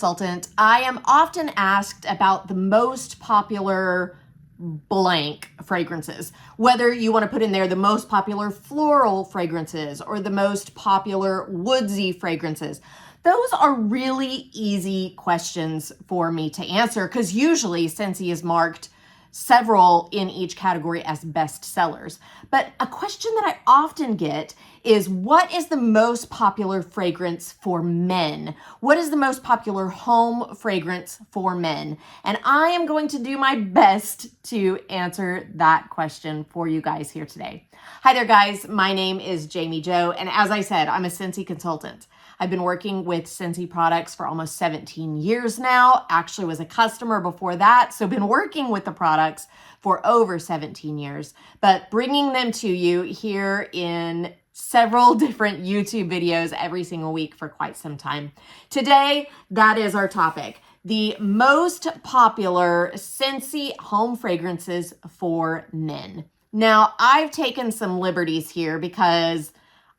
consultant, I am often asked about the most popular blank fragrances, whether you want to put in there the most popular floral fragrances or the most popular woodsy fragrances. Those are really easy questions for me to answer because usually Scentsy is marked several in each category as best sellers. But a question that I often get is, what is the most popular fragrance for men? What is the most popular home fragrance for men? And I am going to do my best to answer that question for you guys here today. Hi there, guys. My name is Jami Jo, and as I said, I'm a Scentsy consultant. I've been working with Scentsy products for almost 17 years now. Actually was a customer before that, so been working with the products for over 17 years, but bringing them to you here in several different YouTube videos every single week for quite some time. Today, that is our topic: the most popular Scentsy home fragrances for men. Now, I've taken some liberties here because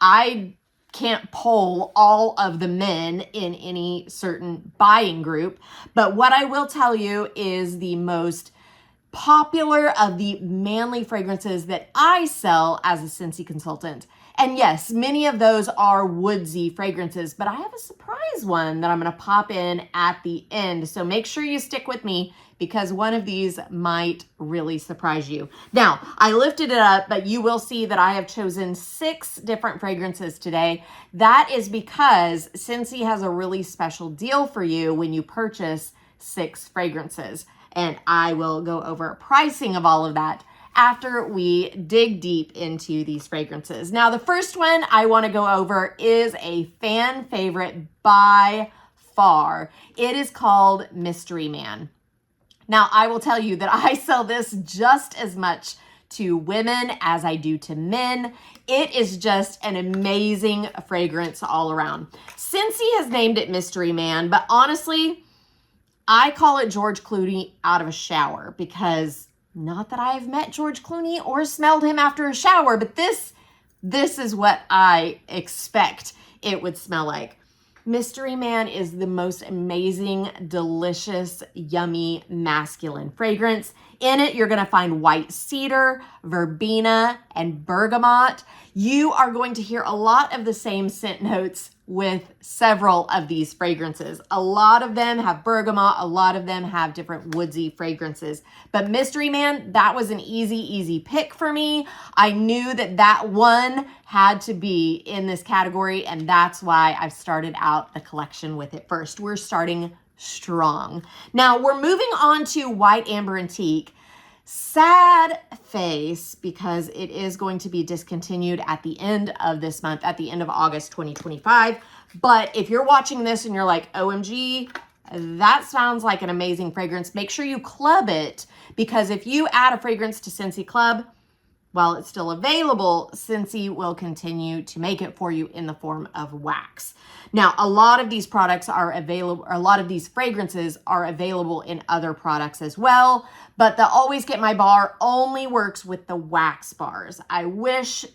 I can't poll all of the men in any certain buying group, but what I will tell you is the most popular of the manly fragrances that I sell as a Scentsy consultant. And yes, many of those are woodsy fragrances, but I have a surprise one that I'm going to pop in at the end. So make sure you stick with me because one of these might really surprise you. Now, I lifted it up, but you will see that I have chosen 6 different fragrances today. That is because Scentsy has a really special deal for you when you purchase 6 fragrances. And I will go over pricing of all of that after we dig deep into these fragrances. Now, the first one I want to go over is a fan favorite by far. It is called Mystery Man. Now, I will tell you that I sell this just as much to women as I do to men. It is just an amazing fragrance all around. Scentsy has named it Mystery Man, but honestly, I call it George Clooney out of a shower because not that I've met George Clooney or smelled him after a shower, but this is what I expect it would smell like. Mystery Man is the most amazing, delicious, yummy, masculine fragrance. In it, you're going to find white cedar, verbena, and bergamot. You are going to hear a lot of the same scent notes with several of these fragrances. A lot of them have bergamot, a lot of them have different woodsy fragrances. But Mystery Man, that was an easy pick for me. I knew that that one had to be in this category, and that's why I've started out the collection with it first. We're starting strong. Now, we're moving on to White Amber Antique. Sad face because it is going to be discontinued at the end of this month, at the end of August 2025. But if you're watching this and you're like, OMG, that sounds like an amazing fragrance, make sure you club it, because if you add a fragrance to Scentsy Club, while it's still available, Scentsy will continue to make it for you in the form of wax. Now, a lot of these products are available, or a lot of these fragrances are available in other products as well, but the Always Get My Bar only works with the wax bars. I wish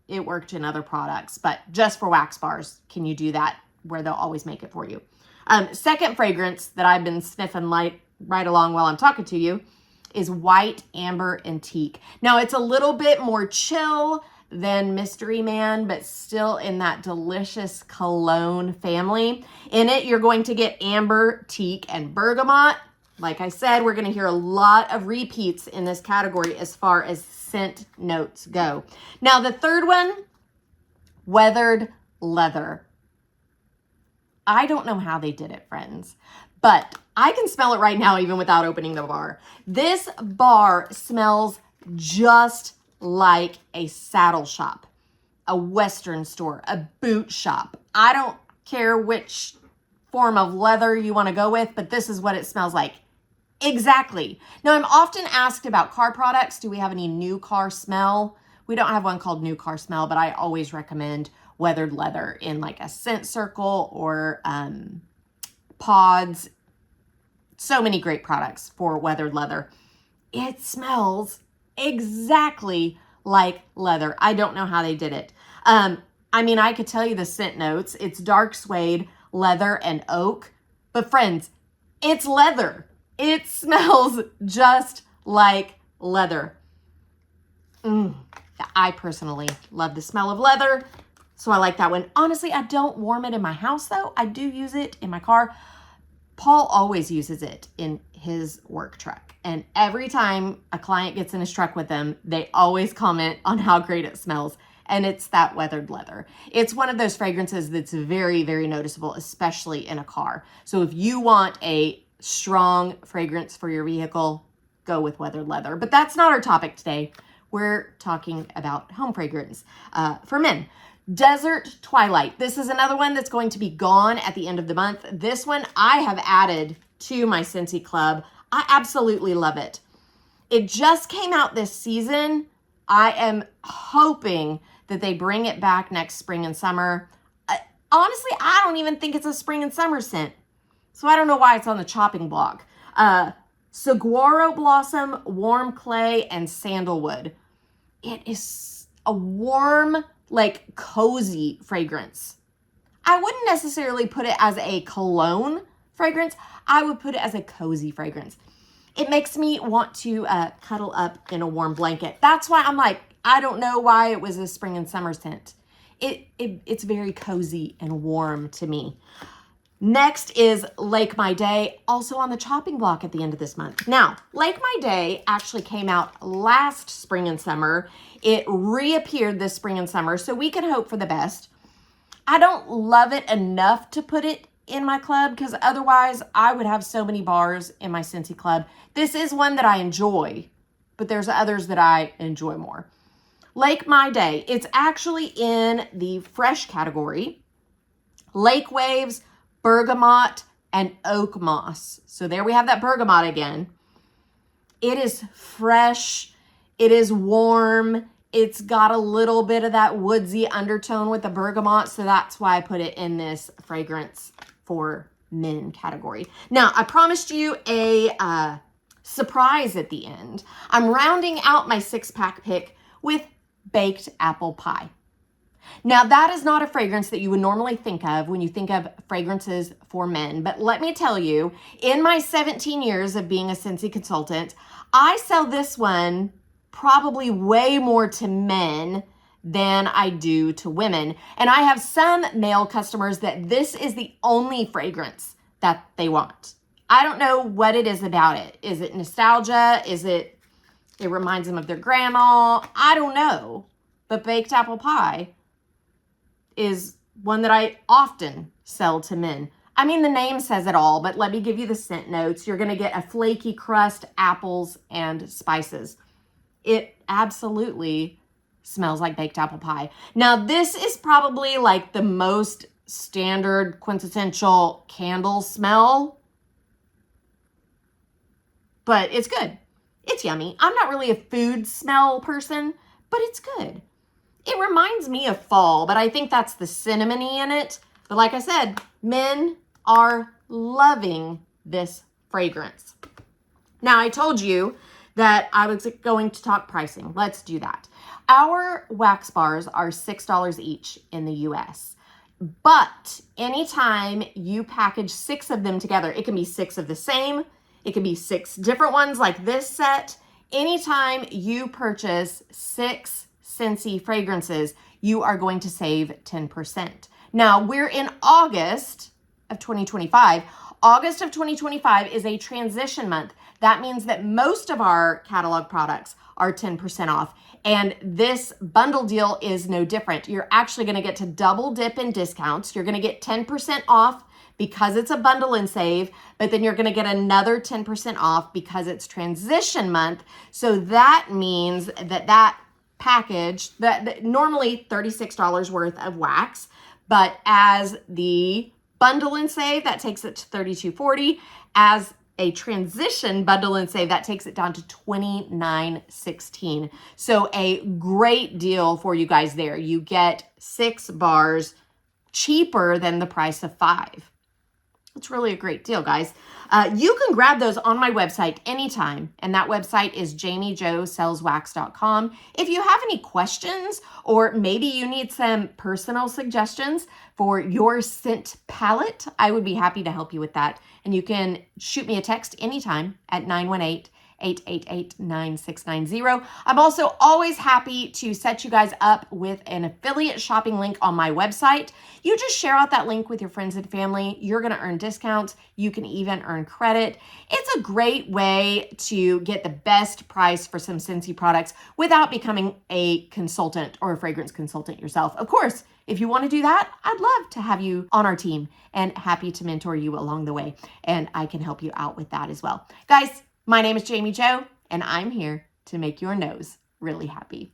it worked in other products, but just for wax bars can you do that where they'll always make it for you. Second fragrance that I've been sniffing right along while I'm talking to you is White Amber Antique. Now, it's a little bit more chill than Mystery Man, but still in that delicious cologne family. In it, you're going to get amber, teak, and bergamot. Like I said, we're going to hear a lot of repeats in this category as far as scent notes go. Now, the third one, Weathered Leather. I don't know how they did it, friends, but I can smell it right now even without opening the bar. This bar smells just like a saddle shop, a Western store, a boot shop. I don't care which form of leather you want to go with, but this is what it smells like. Exactly. Now, I'm often asked about car products. Do we have any new car smell? We don't have one called new car smell, but I always recommend Weathered Leather in like a scent circle or pods. So many great products for Weathered Leather. It smells exactly like leather. I don't know how they did it. I mean, I could tell you the scent notes. It's dark suede, leather, and oak. But friends, it's leather. It smells just like leather. I personally love the smell of leather, so I like that one. Honestly, I don't warm it in my house though. I do use it in my car. Paul always uses it in his work truck. And every time a client gets in his truck with them, they always comment on how great it smells. And it's that weathered leather. It's one of those fragrances that's very, very noticeable, especially in a car. So if you want a strong fragrance for your vehicle, go with weathered leather. But that's not our topic today. We're talking about home fragrance for men. Desert Twilight. This is another one that's going to be gone at the end of the month. This one I have added to my Scentsy club. I absolutely love it. It just came out this season. I am hoping that they bring it back next spring and summer. Honestly, I don't even think it's a spring and summer scent. So I don't know why it's on the chopping block. Saguaro Blossom, Warm Clay, and Sandalwood. It is a warm, like cozy fragrance. I wouldn't necessarily put it as a cologne fragrance. I would put it as a cozy fragrance. It makes me want to cuddle up in a warm blanket. That's why I'm like, I don't know why it was a spring and summer scent. It's very cozy and warm to me. Next is Lake My Day, also on the chopping block at the end of this month. Now, Lake My Day actually came out last spring and summer. It reappeared this spring and summer, so we can hope for the best. I don't love it enough to put it in my club because otherwise I would have so many bars in my Scentsy club. This is one that I enjoy, but there's others that I enjoy more. Lake My Day, it's actually in the fresh category. Lake Waves, Bergamot, and Oak Moss. So there we have that bergamot again. It is fresh. It is warm. It's got a little bit of that woodsy undertone with the bergamot. So that's why I put it in this fragrance for men category. Now, I promised you a surprise at the end. I'm rounding out my 6-pack pick with baked apple pie. Now, that is not a fragrance that you would normally think of when you think of fragrances for men. But let me tell you, in my 17 years of being a Scentsy consultant, I sell this one probably way more to men than I do to women. And I have some male customers that this is the only fragrance that they want. I don't know what it is about it. Is it nostalgia? Is it reminds them of their grandma? I don't know. But baked apple pie is one that I often sell to men. I mean, the name says it all, but let me give you the scent notes. You're going to get a flaky crust, apples, and spices. It absolutely smells like baked apple pie. Now, this is probably like the most standard quintessential candle smell, but it's good. It's yummy. I'm not really a food smell person, but it's good. It reminds me of fall, but I think that's the cinnamony in it. But like I said, men are loving this fragrance. Now, I told you that I was going to talk pricing. Let's do that. Our wax bars are $6 each in the US. But anytime you package 6 of them together, it can be 6 of the same. It can be 6 different ones like this set. Anytime you purchase 6 Scentsy fragrances, you are going to save 10%. Now, we're in August of 2025. August of 2025 is a transition month. That means that most of our catalog products are 10% off. And this bundle deal is no different. You're actually going to get to double dip in discounts. You're going to get 10% off because it's a bundle and save, but then you're going to get another 10% off because it's transition month. So that means that package, that normally $36 worth of wax, but as the bundle and save, that takes it to $32.40. As a transition bundle and save, that takes it down to $29.16. So a great deal for you guys there. You get 6 bars cheaper than the price of 5. It's really a great deal, guys. You can grab those on my website anytime, and that website is JamiJoSellsWax.com. If you have any questions, or maybe you need some personal suggestions for your scent palette, I would be happy to help you with that. And you can shoot me a text anytime at 918-888-9690. I'm also always happy to set you guys up with an affiliate shopping link on my website. You just share out that link with your friends and family. You're going to earn discounts. You can even earn credit. It's a great way to get the best price for some Scentsy products without becoming a consultant or a fragrance consultant yourself. Of course, if you want to do that, I'd love to have you on our team and happy to mentor you along the way. And I can help you out with that as well. Guys, my name is Jami Jo, and I'm here to make your nose really happy.